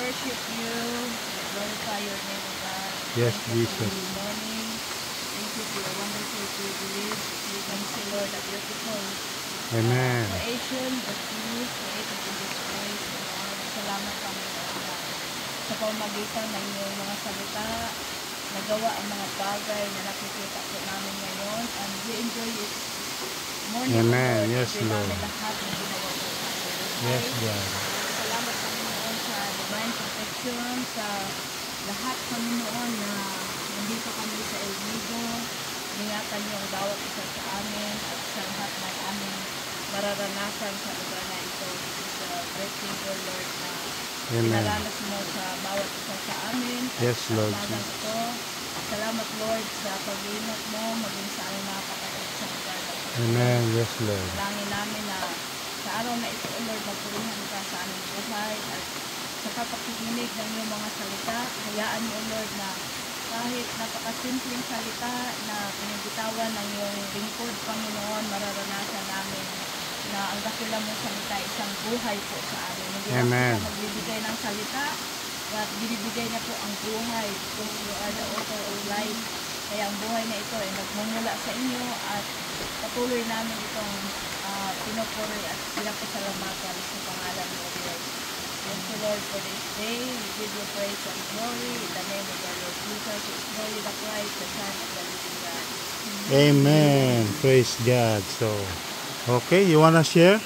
worship you. We glorify your name, O God. Yes, Thank you for Jesus. this morning. Thank you for your wonderful privilege. We can see, Lord, a beautiful Amen. creation that you created in this place, O Lord. Salamat kami, Lord, na sa pamamagitan ng iyong mga salita, nagawa ang mga bagay na nakikita po namin ngayon. And we enjoy it morning, Amen. Lord. Yes, Enjoy Lord. namin lahat ng ginawa mo sa amin. Yes, God. Salamat Panginoon sa divine protection, sa lahat Panginoon na nandito kami sa El Nido. Ingatan niyo ang bawat isa sa amin at sa lahat ng aming mararanasan sa lugar na ito. This is a great favor, Lord, na Amen. pinaranas mo sa bawat isa sa amin. Yes, At sa Lord umagang Jesus. ito, salamat, Lord, sa pag-iingat mo maging sa aming mga kapatid sa lugar na ito. Amen. Yes, Lord. Langin namin na sa araw na ito, Lord, magpurihan ka sa aming buhay at sa kapakikinig ng iyong mga salita, hayaan mo, Lord, na kahit napakasimpleng salita na pinagitawan ng iyong lingkod, Panginoon, mararanasan namin na ang dakila mong salita isang buhay po sa amin. Hindi lang Amen. po magbibigay ng salita, at binibigay na po ang buhay because you are the author of life. Kaya ang buhay na ito ay nagmumula sa inyo at patuloy namin itong pinupuri at pinapasalamatan sa pangalan mo, Lord. Thank you, Lord, for this day. We give you praise and glory in the name of our Lord Jesus, who is glory the Christ, the Son of the living God. Amen. Praise God. So, okay, you wanna share?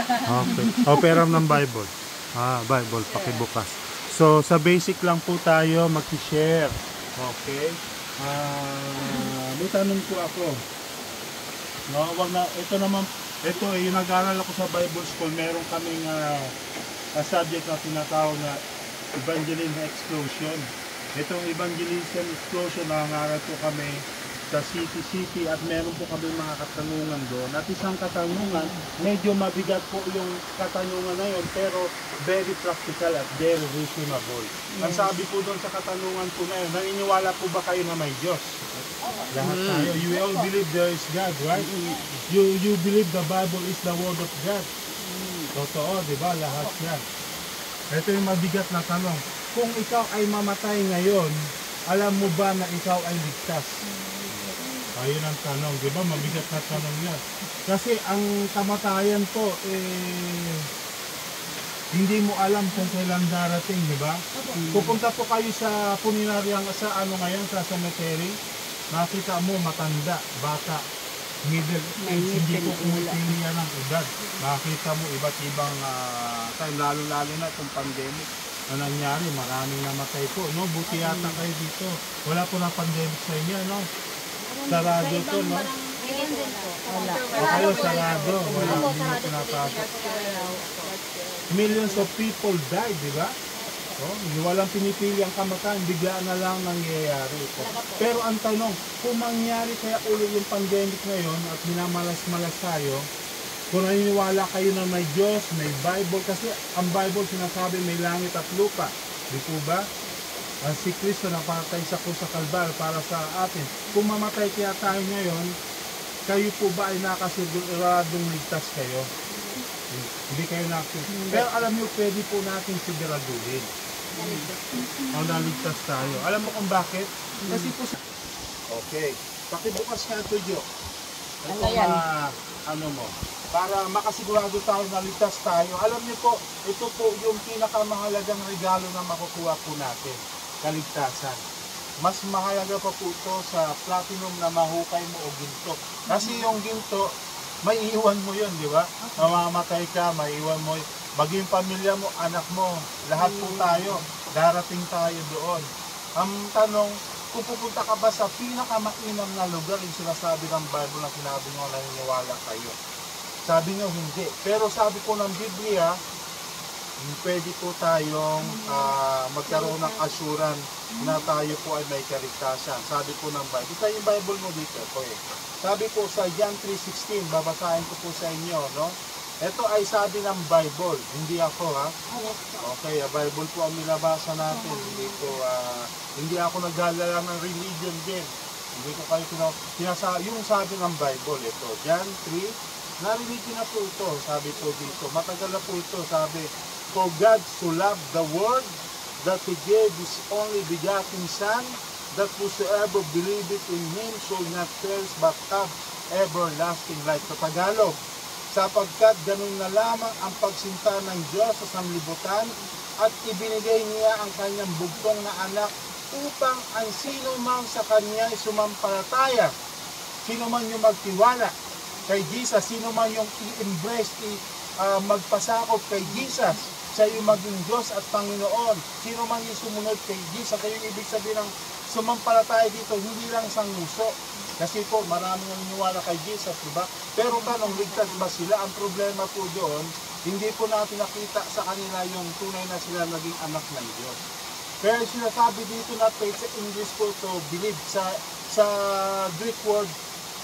Okay. O, peram ng Bible. Bible, pakibukas. So, sa basic lang po tayo mag-share. Okay? May tanong po ako. No, wag na, ito yung nag-aaral ako sa Bible School, meron kaming subject na tinatawag na Evangelism Explosion. Itong Evangelism Explosion, nangangaral po kami sa city at meron po kami mga katanungan doon. At isang katanungan, medyo mabigat po yung katanungan na yun, pero very practical at very reasonable. Ang sabi po doon sa katanungan po na yun, naniniwala po ba kayo na may Diyos? Lahat tayo. You all believe there is God, right? You believe the Bible is the Word of God. Totoo, di ba? Lahat yan. Ito yung mabigat na tanong. Kung ikaw ay mamatay ngayon, alam mo ba na ikaw ay ligtas? Ayun ang tanong, di ba? Mabigat na tanong yan. Kasi ang kamatayan po, hindi mo alam kung kailan darating, di ba? Pupunta po kayo sa puninaryang, sa ngayon, sa cemetery, makita mo matanda, bata, middle age, hindi po umipili yan ang edad. Makita mo iba't ibang time, lalo-lalo na itong pandemic na nangyari, maraming namatay po, no? Buti yata kayo dito. Wala po na pandemic sa inyo, no? Sarado to, no? Wala. O kayo sarado, wala pinapasok. Millions of people died, di ba? Oh, walang pinipili ang kamatayan, bigla na lang nangyayari ito. Pero ang tanong, kung mangyari kaya ulit yung pandemic ngayon at minamalas-malas tayo, kung naniniwala kayo na may Diyos, may Bible, kasi ang Bible sinasabi may langit at lupa, di po ba? Si Kristo napatay sa krus sa Kalbar para sa atin. Kung mamatay kaya tayo ngayon, kayo po ba ay nakasiguradong ligtas kayo? Hindi kayo nakasiguradong. Pero alam niyo, pwede po natin siguraduhin. O naligtas tayo. Alam mo kung bakit? Kasi po sa... Okay. Pakibukas nga ito, Jo. Ito mo. Para makasigurado tayo na ligtas tayo. Alam niyo po, ito po yung pinakamahalagang regalo na makukuha po natin. Kaligtasan. Mas mahalaga pa po ito sa platinum na mahukay mo o ginto. Kasi yung ginto, may iwan mo yun, di ba? Mamamatay ka, may iwan mo. Maging pamilya mo, anak mo, lahat po tayo, darating tayo doon. Ang tanong, kung pupunta ka ba sa pinakamainam na lugar, yung sinasabi ng Bible na sinabi nyo, naniniwala kayo. Sabi nyo, hindi. Pero sabi po ng Biblia, pwede po tayong magkaroon ng assurance na tayo po ay may kaligtasan. Sabi po ng Bible. Ito yung Bible mo dito. Sabi po sa John 3:16, babasahin ko po sa inyo, no? Ito ay sabi ng Bible, hindi ako, ha? Okay, Bible po ang nilabasa natin. Hindi ako naglalala ng religion din. Hindi ko kayo yung sabi ng Bible, ito. John Narinig ko na po ito, sabi po dito. Matagal na po ito, sabi, for God so loved the world that He gave His only begotten Son, that whosoever believeth in Him shall not perish but have everlasting life. Sa Tagalog, sapagkat ganun na lamang ang pagsinta ng Diyos sa sanlibutan at ibinigay niya ang kanyang bugtong na anak upang ang sino man sa kanya ay sumampalataya, sino man yung magtiwala kay Jesus, sino man yung i-embrace, magpasakop kay Jesus, siya yung maging Diyos at Panginoon. Sino man yung sumunod kay Jesus, kaya yung ibig sabihin ng sumampalataya dito, hindi lang isang nguso. Kasi po, maraming naniniwala kay Jesus, diba? Pero tanong, ligtas ba sila? Ang problema po doon, hindi po natin nakita sa kanila yung tunay na sila naging anak ng Diyos. Pero sinasabi dito na faith sa English po to believe, sa Greek word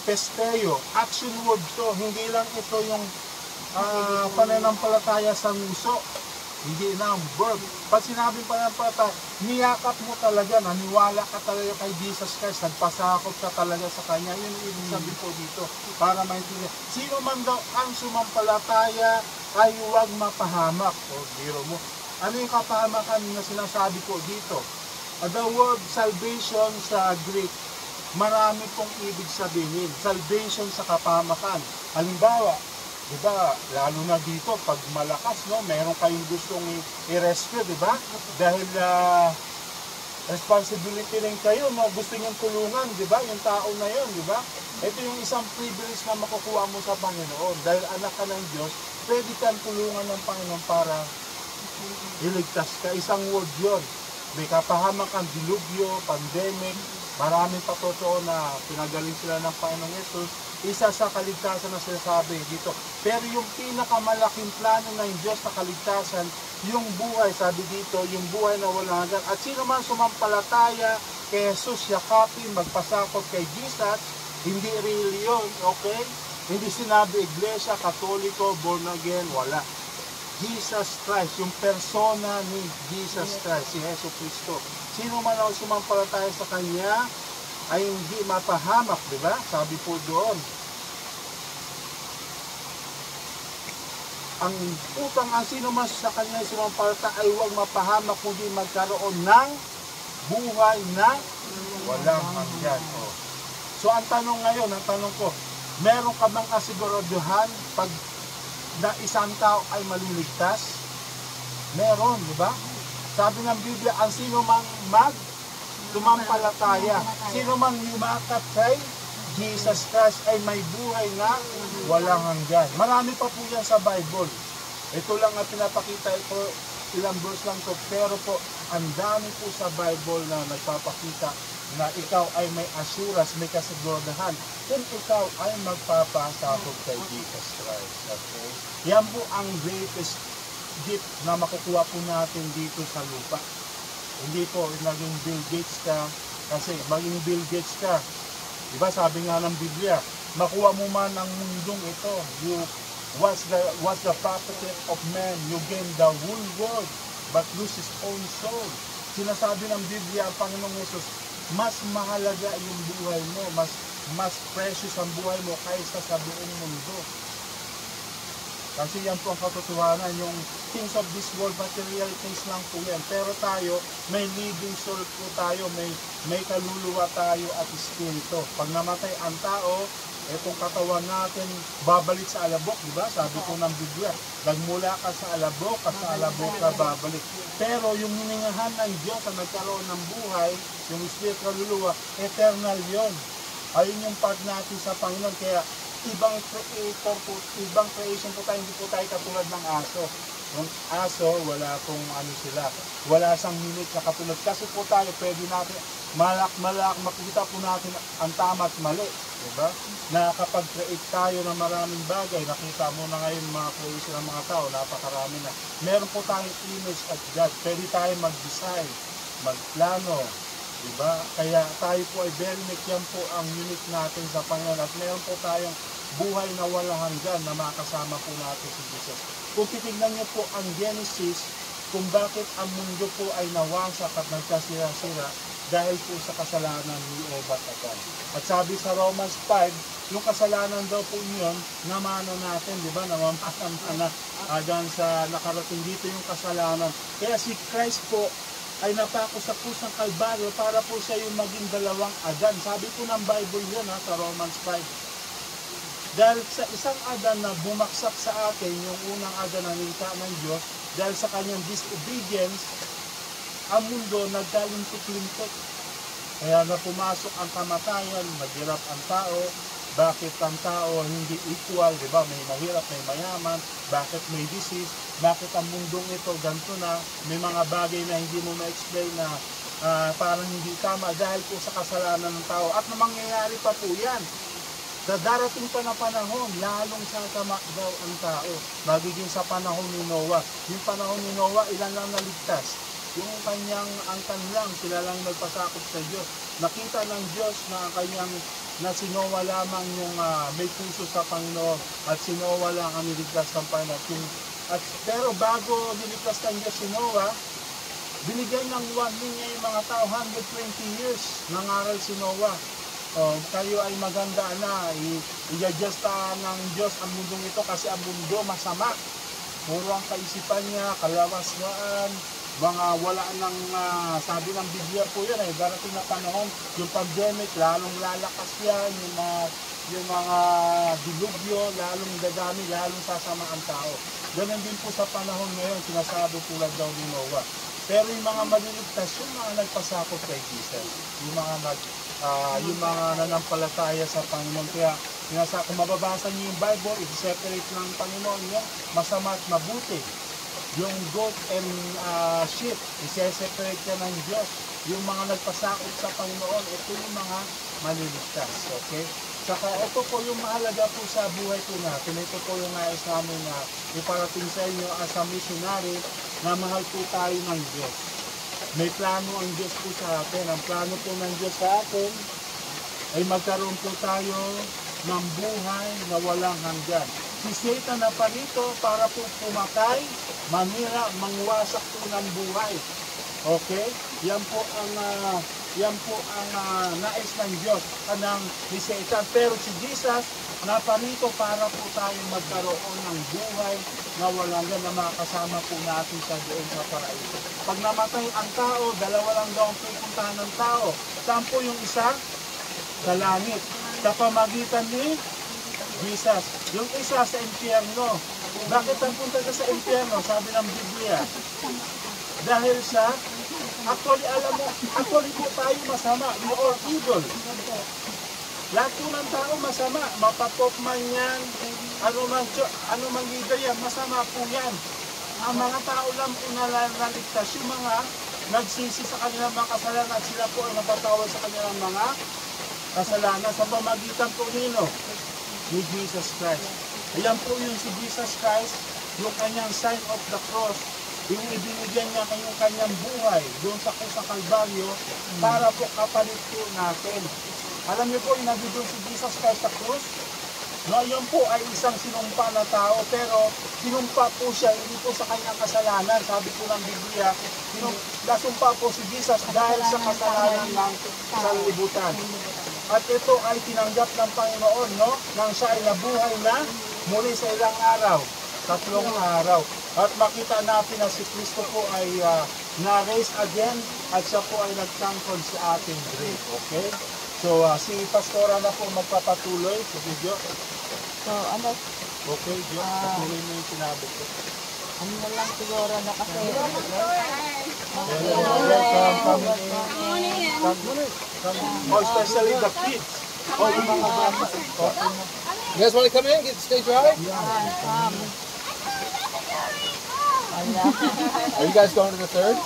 pesteo, action word to, hindi lang ito yung pananampalataya sa nguso, hindi na ang verb. Pag sinabing pananampalataya, niyakap mo talaga, naniwala ka talaga kay Jesus Christ, nagpasakop ka talaga sa Kanya, yun ibig sabihin po dito, para maintindihan. Sino man daw ang sumampalataya ay huwag mapahamak. O, biro mo. Ano yung kapahamakan na sinasabi po dito? The word salvation sa Greek, marami pong ibig sabihin. Salvation sa kapahamakan. Halimbawa, di ba, lalo na dito, pag malakas, no, meron kayong gustong i-rescue, di ba? Dahil responsibility rin kayo, no, gusto niyong tulungan, di ba? Yung tao na yun, di ba? Ito yung isang privilege na makukuha mo sa Panginoon. Dahil anak ka ng Diyos, pwede kang tulungan ng Panginoon para iligtas ka. Isang word yun. May kapahamakan, dilubyo, pandemic, maraming patotoo na pinagaling sila ng Panginoong Yesus. Isa sa kaligtasan na sinasabi dito. Pero yung pinakamalaking plano ng Diyos na kaligtasan, yung buhay, sabi dito, yung buhay na walang hanggan. At sino man sumampalataya kay Jesus, yakapin, magpasakop kay Jesus, hindi reliyon, okay? Hindi sinabi iglesia, katoliko, born again, wala. Jesus Christ, yung persona ni Jesus Christ, si Jesu Cristo. Sino man ang sumampalataya sa Kanya ay hindi mapahamak, di ba? Sabi po doon. Upang ang sino man sa Kanya ay sumampalataya ay huwag mapahamak, kundi magkaroon ng buhay na walang hanggan. So ang tanong ngayon, ang tanong ko, meron ka bang kasiguraduhan pag na isang tao ay maliligtas? Meron, di ba? Sabi ng Biblia, ang sino mang sumampalataya, sino mang yumakap kay Jesus Christ ay may buhay na walang hanggan. Marami pa po yan sa Bible. Ito lang ang pinapakita ito, ilang verse lang to, pero po, ang dami po sa Bible na nagpapakita na ikaw ay may assurance, may kasiguraduhan kung ikaw ay magpapasakop kay Jesus Christ. Okay? Yan po ang greatest gift na makukuha po natin dito sa lupa. Hindi po naging Bill Gates ka, kasi maging Bill Gates ka, diba sabi nga ng Biblia, makuha mo man ang mundong ito, what's the profit of man, you gain the whole world, but lose his own soul. Sinasabi ng Biblia, ang Panginoong Yesus, mas mahalaga yung buhay mo, mas precious ang buhay mo kaysa sa buong mundo. Kasi yan po ang katotohanan, yung things of this world, material things lang po yan. Pero tayo, may living soul po tayo, may kaluluwa tayo at espiritu. Pag namatay ang tao, itong katawan natin, babalik sa alabok, di ba? Sabi po ng Biblia, nagmula ka sa alabok ka babalik. Pero yung hiningahan ng Diyos na nagkaroon ng buhay, yung espiritu kaluluwa, eternal yon. Ayun yung part natin sa Panginoon. Kaya ibang creator po, ibang creation po tayo, hindi po tayo katulad ng aso. Yung aso, wala pong ano sila, wala sang minute na katulad. Kasi po tayo, pwede natin, malak, makikita po natin ang tama at mali. Diba? Nakakapag-create tayo ng maraming bagay. Nakita mo na ngayon mga creation ng mga tao, napakarami na. Meron po tayong image at God. Pwede tayo mag-design, magplano. Diba? Kaya tayo po ay very unique. Yan po ang unique natin sa Panginoon. At meron po tayong buhay na walang hanggan na makasama po natin si Jesus. Kung titignan niyo po ang Genesis, kung bakit ang mundo po ay nawasak at nagkasira-sira, dahil po sa kasalanan ni Eva at Adan. At sabi sa Romans 5, yung kasalanan daw po yun, namano natin, di ba? Namamana na Adan sa nakarating dito yung kasalanan. Kaya si Christ po ay napako sa krus ng Kalbaryo para po siya yung maging dalawang Adan. Sabi po ng Bible yun sa Romans 5. Dahil sa isang Adan na bumaksak sa atin, yung unang Adan na nilikha ng Diyos, dahil sa kanyang disobedience, ang mundo nagkalintik-lintik. Kaya na pumasok ang kamatayan, naghirap ang tao. Bakit ang tao hindi equal, di ba? May mahirap, may mayaman. Bakit may disease? Bakit ang mundong ito ganito na? May mga bagay na hindi mo ma-explain na parang hindi tama dahil po sa kasalanan ng tao. At na mangyayari pa po yan. Darating pa na panahon, lalong sasama daw ang tao. Magiging sa panahon ni Noah. Yung panahon ni Noah, ilan lang naligtas? Yung kanyang angkan lang, sila lang nagpasakop sa Diyos. Nakita ng Diyos na si Noah lamang yung may puso sa Panginoon at si Noah lang ang niligtas ng Panginoon. Pero bago niligtas ng Diyos si Noah, binigyan ng warning niya yung mga tao, 120 years nangaral si Noah. Kayo ay maganda na, i-adjust ng Diyos ang mundong ito kasi ang mundo masama. Puro ang kaisipan niya, kalawaswaan, mga wala ng, sabi ng Biblia po yun, darating na panahon, yung pandemic, lalong lalakas yan, yung mga dilubyo, lalong dadami, lalong sasama ang tao. Ganun din po sa panahon ngayon, sinasabi tulad daw ni Noah. Pero yung mga maliligtas, yung mga nagpasakop kay Jesus, yung mga nanampalataya sa Panginoon. Kaya kung mababasa niyo yung Bible, i-separate ng Panginoon yung masama at mabuti. Yung goat and sheep, i-separate ka ng Diyos. Yung mga nagpasakop sa Panginoon, ito yung mga maliligtas. Okay? Saka ito po yung mahalaga po sa buhay po natin. Ito po yung nais namin na iparating sa inyo as a missionary na mahal po tayo ng Diyos. May plano ang Diyos po sa atin. Ang plano po ng Diyos sa atin ay magkaroon po tayo ng buhay na walang hanggan. Si Satan na parito para po pumatay, manira, mangwasak po ng buhay. Okay? Yan po ang nais ng Diyos kanang ni Satan. Pero si Jesus naparito para po tayo magkaroon ng buhay na walang hanggan na makasama po natin sa doon sa paraiso. Pag namatay ang tao, dalawa lang daw ang pupuntahan ng tao. Saan po yung isa? Sa langit. Sa pamagitan ni Jesus. Yung isa sa impyerno. Bakit ang punta ka sa impyerno? Sabi ng Biblia. Dahil sa actually po tayo masama. We are evil. Lahat po ng tao masama. Mapapop man yan, ano man leader yan, masama po yan. Ang mga tao lang po naligtas, yung mga nagsisi sa kanilang mga kasalanan at sila po ay napatawad sa kanilang mga kasalanan sa pamagitan po ni Jesus Christ. Ayan po yung si Jesus Christ, yung kanyang sign of the cross, yung ibinigyan niya yung kanyang buhay doon sa Kalbaryo para po kapalit po natin. Alam niyo po, inabi doon si Jesus Christ sa krus. No, yun po ay isang sinumpa na tao, pero sinumpa po siya hindi po sa kanyang kasalanan. Sabi po ng Biblia, nasumpa po si Jesus dahil sa kasalanan ng sanlibutan. At ito ay tinanggap ng Panginoon, no? Nang siya ay nabuhay na muli sa ilang araw, 3 araw. At makita natin na si Kristo po ay na-raise again at siya po ay nagtangkol sa ating grave. Okay? So, si Pastora na po magpapatuloy sa video. So, Okay, Diyo, patuloy mo yung sinabi ko. ano na lang siguro na kasi. Especially the kids. Yung mga bata. You guys want to come in and stay dry? Are you guys going to the third?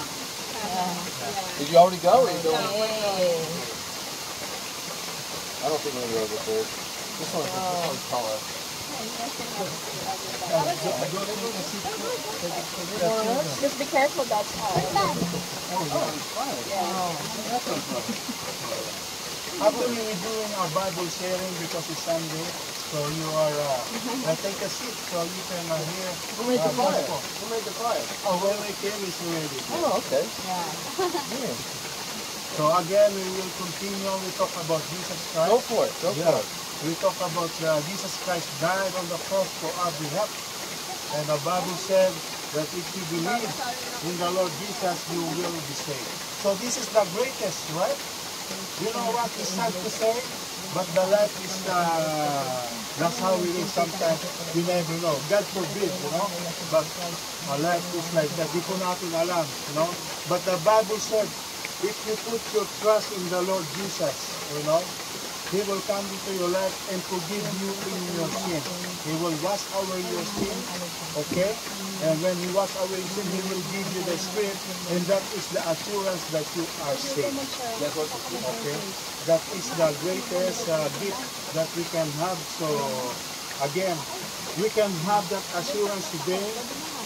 Did you already go? Or are you going? I don't think we're going to go to the third. This one's taller. Just be careful, that's all. Actually, we're doing our Bible sharing because it's Sunday. So you are, take a seat so you can hear. Who made the fire? Who made the fire? Oh, wait, Kim is ready. Oh, okay. Yeah. Yeah. So again, we will continue. We talk about Jesus Christ. Go for it. Go Yeah. for it. We talk about Jesus Christ died on the cross for our behalf. And the Bible said that if you believe in the Lord Jesus, you will be saved. So this is the greatest, right? You know what is sad to say? But the life is, that's how it is sometimes. We never know. God forbid, you know. But our life is like that. Di ko natin alam, you know. But the Bible said, if you put your trust in the Lord Jesus, you know, He will come into your life and forgive you in your sin. He will wash away your sin, okay? And when He wash away your sin, He will give you the Spirit, and that is the assurance that you are saved. That's what it's Okay? That is the greatest gift that we can have. So, again, we can have that assurance today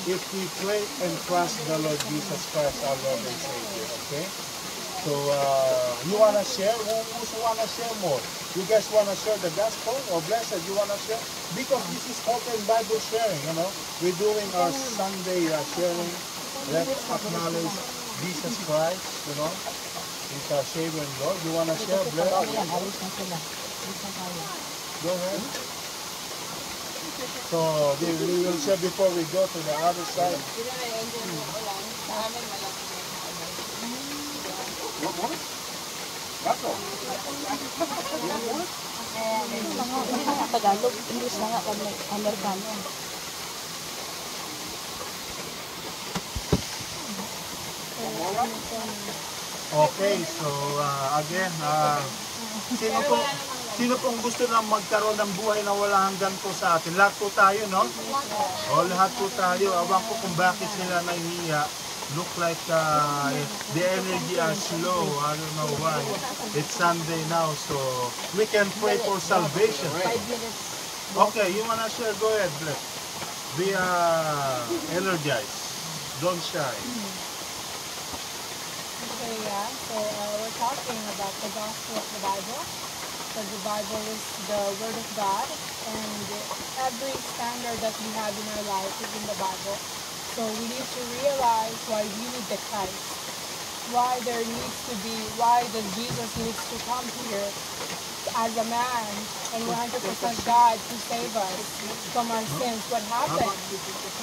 if we pray and trust the Lord Jesus Christ, our Lord and Savior. Okay? So, you want to share? Who's want to share more? You guys want to share the gospel? Or blessed, you want to share? Because this is open Bible sharing, you know. We're doing our Sunday sharing. Let's acknowledge Jesus Christ, you know. He's our Savior and Lord. You want to share, bless? Go ahead. So, we will share before we go to the other side. Tagalog, English na nga kami, Amerikano. Okay, so again, sino pong gusto na magkaroon ng buhay na wala hanggan po sa atin? Lahat po tayo, no? O lahat po tayo. Awan ko kung bakit sila nahihiya. Look like the energy are slow. I don't know why. It's Sunday now, so we can pray for salvation. Okay, you wanna share? Go ahead, bless. Be energized. Don't shy. Okay, yeah. So we're talking about the gospel of the Bible. So the Bible is the Word of God, and every standard that we have in our life is in the Bible. So we need to realize why we need the Christ, why does Jesus needs to come here as a man and 100% God to save us from our sins. What happened?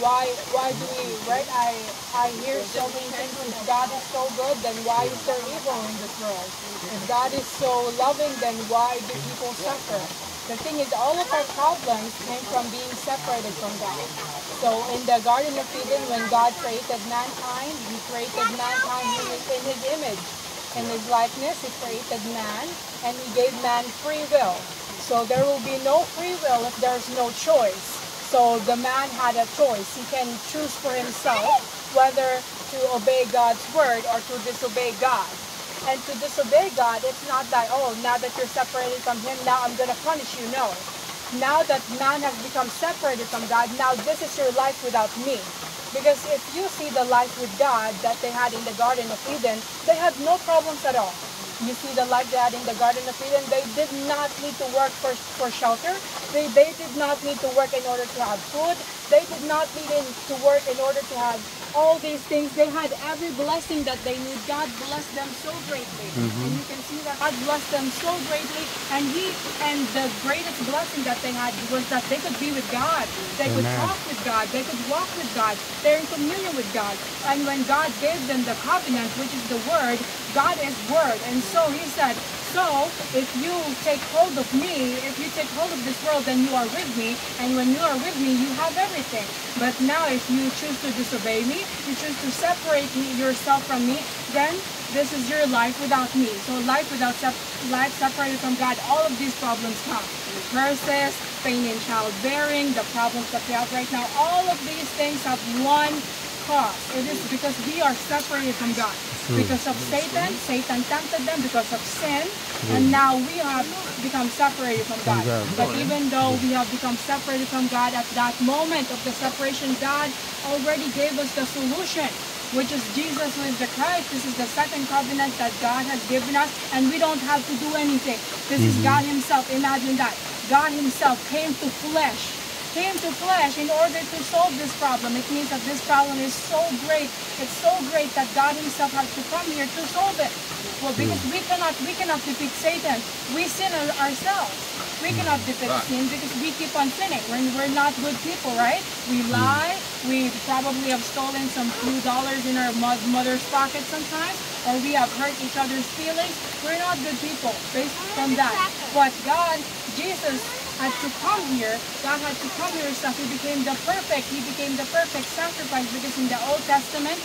Why do we, right? I hear so many things. If God is so good, then why is there evil in this world? If God is so loving, then why do people suffer? The thing is, all of our problems came from being separated from God. So in the Garden of Eden, when God created mankind, He created mankind in His image. In His likeness, He created man, and He gave man free will. So there will be no free will if there's no choice. So the man had a choice. He can choose for himself whether to obey God's word or to disobey God. And to disobey God, it's not that, oh, now that you're separated from Him, now I'm going to punish you. No. Now that man has become separated from God, now this is your life without me. Because if you see the life with God that they had in the Garden of Eden, they had no problems at all. You see the life they had in the Garden of Eden, they did not need to work for shelter. They did not need to work in order to have food. They did not need to work in order to have all these things. They had every blessing that they need. God blessed them so greatly. And you can see that God blessed them so greatly. And the greatest blessing that they had was that they could be with God. They could talk with God. They could walk with God. They're in communion with God. And when God gave them the covenant, which is the word, God is word. And so He said, so if you take hold of me, if you take hold of this world, then you are with me. And when you are with me, you have everything. But now if you choose to disobey me, you choose to separate yourself from me, then this is your life without me. So life life separated from God, all of these problems come. Versus pain in childbearing, the problems that we have right now, all of these things have one cause. It is because we are separated from God. Because of Satan tempted them because of sin, and now we have become separated from God. But even though we have become separated from God, at that moment of the separation, God already gave us the solution, which is Jesus, who is the Christ. This is the second covenant that God has given us, and we don't have to do anything. This is God Himself. Imagine that. God Himself came to flesh in order to solve this problem. It means that this problem is so great. It's so great that God Himself had to come here to solve it. Well, because we cannot defeat Satan. We sin ourselves. We cannot defeat sin because we keep on sinning. We're not good people, right? We lie. We probably have stolen some few dollars in our mother's pocket sometimes, or we have hurt each other's feelings. We're not good people based from that. But God, Jesus, had to come here. God had to come here himself. He became the perfect sacrifice, because in the Old Testament,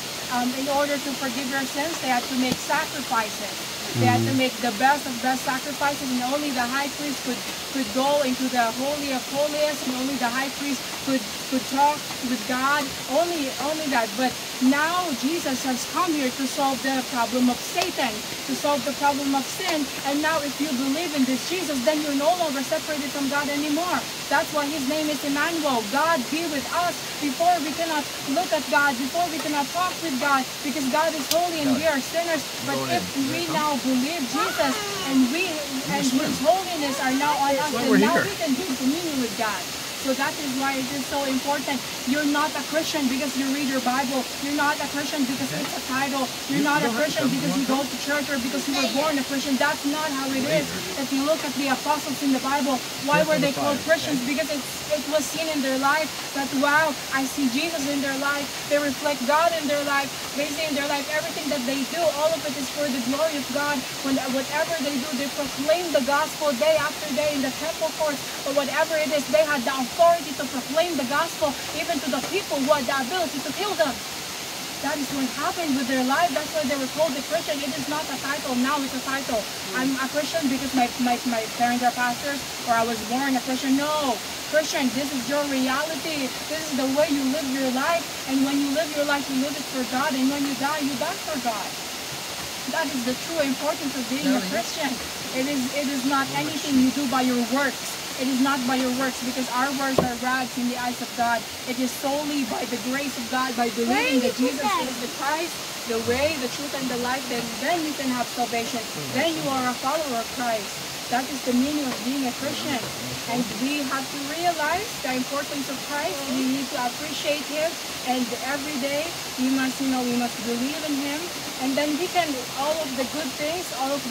in order to forgive your sins, they had to make sacrifices. They had to make the best of best sacrifices, and only the high priest could go into the Holy of Holies, and only the high priest could talk with God, only that. But now Jesus has come here to solve the problem of Satan, to solve the problem of sin. And now if you believe in this Jesus, then you're no longer separated from God anymore. That's why his name is Emmanuel. God be with us. Before we cannot look at God, before we cannot talk with God, because God is holy and we are sinners. But if we now believe Jesus, and his holiness are now on us, then now we can be in communion with God. So that is why it is so important. You're not a Christian because you read your Bible. You're not a Christian because it's a title. You're not a Christian because you go to church or because you were born a Christian. That's not how it is. If you look at the apostles in the Bible, why were they called Christians? Because it was seen in their life that, wow, I see Jesus in their life. They reflect God in their life. They say in their life, everything that they do, all of it is for the glory of God. Whatever they do, they proclaim the gospel day after day in the temple courts, or whatever it is. They had the authority to proclaim the gospel even to the people who had the ability to kill them. That is what happened with their life. That's why they were called a Christian. It is not a title. Now it's a title. I'm a Christian because my parents are pastors, or I was born a Christian. No. Christian, this is your reality. This is the way you live your life. And when you live your life, you live it for God. And when you die for God. That is the true importance of being a Christian. It is not anything you do by your works. It is not by your works, because our works are rags in the eyes of God. It is solely by the grace of God, by believing that Jesus is the Christ, the way, the truth, and the life. Then you can have salvation. Then you are a follower of Christ. That is the meaning of being a Christian. And we have to realize the importance of Christ. We need to appreciate Him. And every day we must believe in Him. And then we can, all of the good things, all of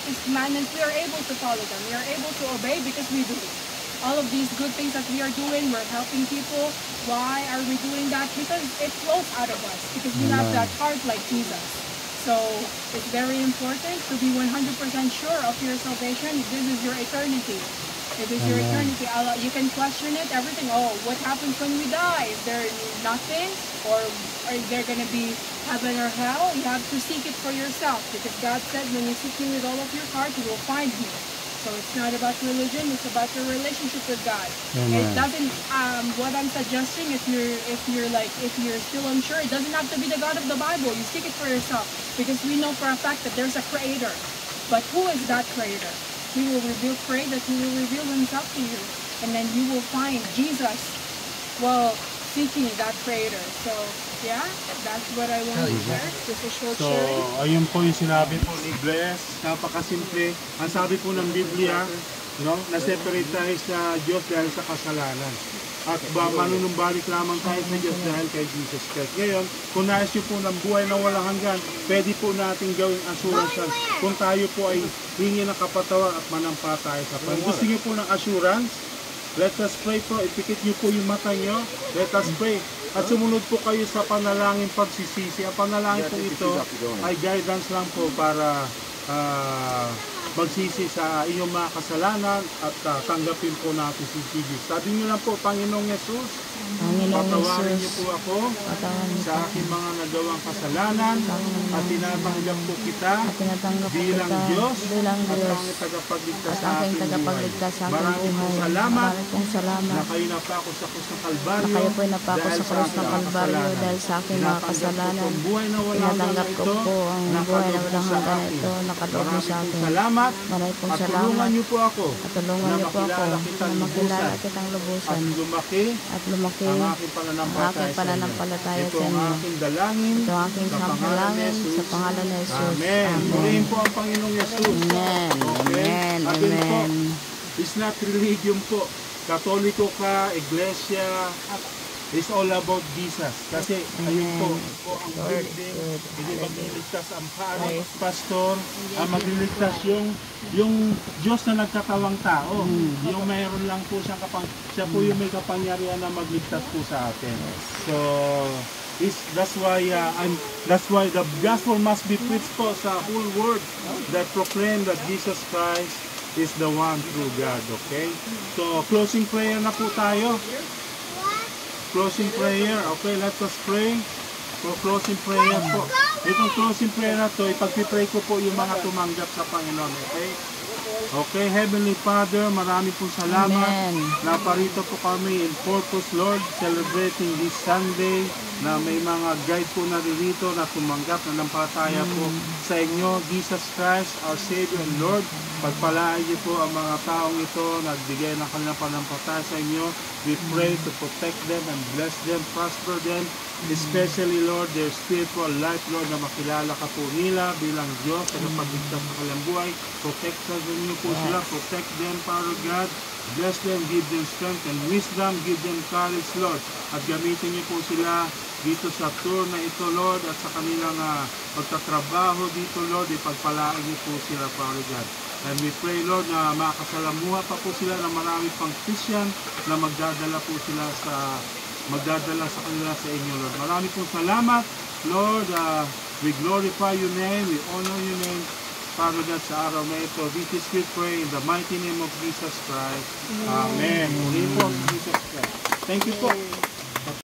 His commandments, we are able to follow them. We are able to obey because we believe. All of these good things that we are doing, we're helping people. Why are we doing that? Because it flows out of us. Because we have that heart like Jesus. So it's very important to be 100% sure of your salvation. This is your eternity. It is your eternity. You can question it, everything. Oh, what happens when we die? Is there nothing? Or is there going to be heaven or hell? You have to seek it for yourself. Because God said, when you seek me with all of your heart, you will find me. So it's not about religion, it's about your relationship with God. It doesn't, what I'm suggesting, if you're still unsure, it doesn't have to be the God of the Bible. You seek it for yourself. Because we know for a fact that there's a creator. But who is that creator? Pray that He will reveal Himself to you. And then you will find Jesus, seeking that creator. So, yeah, that's what I want to share. Just a short sharing. Ayun po yung sinabi po ni Bless. Napakasimple. Ang sabi po ng Biblia, no, na-separate tayo sa Diyos dahil sa kasalanan. At manunumbalik lamang tayo sa Diyos dahil kay Jesus Christ. Ngayon, kung nais nyo po ng buhay na walang hanggan, pwede po natin gawing assurance kung tayo po ay hingi ng kapatawaran at manampalataya sa Panginoon. Gusto nyo po ng assurance? Let us pray po. Ipikit nyo po yung mata nyo. Let us pray. At sumunod po kayo sa panalangin pagsisisi. Ang panalangin po ito ay guidance lang po para magsisi sa iyong mga kasalanan at tanggapin po natin si Jesus. Sabi niyo lang po, Panginoong Yesus, patawarin niyo po ako sa aking mga nagawang kasalanan at tinatanggap po kita bilang Diyos at aking tagapagligtas sa aking buhay. Maraming pong salamat na kayo napako sa krus ng Kalbaryo dahil sa aking mga kasalanan. Tinatanggap ko po ang buhay na walang hanggan ito, nakadoob mo sa akin. Maraming pong salamat. Tulungan niyo po ako na makilala kitang lubusan at lumaki ang aking pananampalataya sa inyo. Ito ang aking dalangin sa pangalan ni Jesus. Amen. Purihin po ang Panginoong Yesus. Amen. It's not religion po. Katoliko ka, iglesia, It's all about Jesus. Kasi ayun po ang building, hindi magliligtas ang parish, pastor, ang magliligtas yung Diyos na nagkatawang tao. Yung mayroon lang po siya po yung may kapangyarihan na magligtas po sa atin. So, that's why the gospel must be preached po sa whole world that proclaim that Jesus Christ is the one true God. Okay? So, closing prayer na po tayo. Closing prayer. Okay, let us pray. For closing prayer po. Itong closing prayer na to, ipagpipray ko po yung mga tumanggap sa Panginoon. Okay? Okay, Heavenly Father, marami pong salamat na parito po kami in purpose, Lord, celebrating this Sunday na may mga guide po na dito na tumanggap na nampataya po sa inyo, Jesus Christ, our Savior and Lord. Pagpalain niyo po ang mga taong ito, nagbigay ng kanilang panampataya sa inyo. We pray to protect them and bless them, prosper them, especially, Lord, their spiritual life, Lord, na makilala ka po nila bilang Diyos sa kapagligtas sa kanilang buhay. Protect niyo po sila, protect them, Father God. Bless them, give them strength and wisdom, give them courage, Lord. At gamitin niyo po sila dito sa tour na ito, Lord, at sa kanilang pagtatrabaho dito, Lord, ipagpalaan niyo po sila, Father God. And we pray, Lord, na makasalamuha pa po sila ng marami pang Christian na magdadala sa kanila sa inyo, Lord. Marami pong salamat, Lord. We glorify your name, we honor your name, Father God, sa araw na ito. This is we pray in the mighty name of Jesus Christ. Amen. Muli po, Jesus Christ. Thank you po.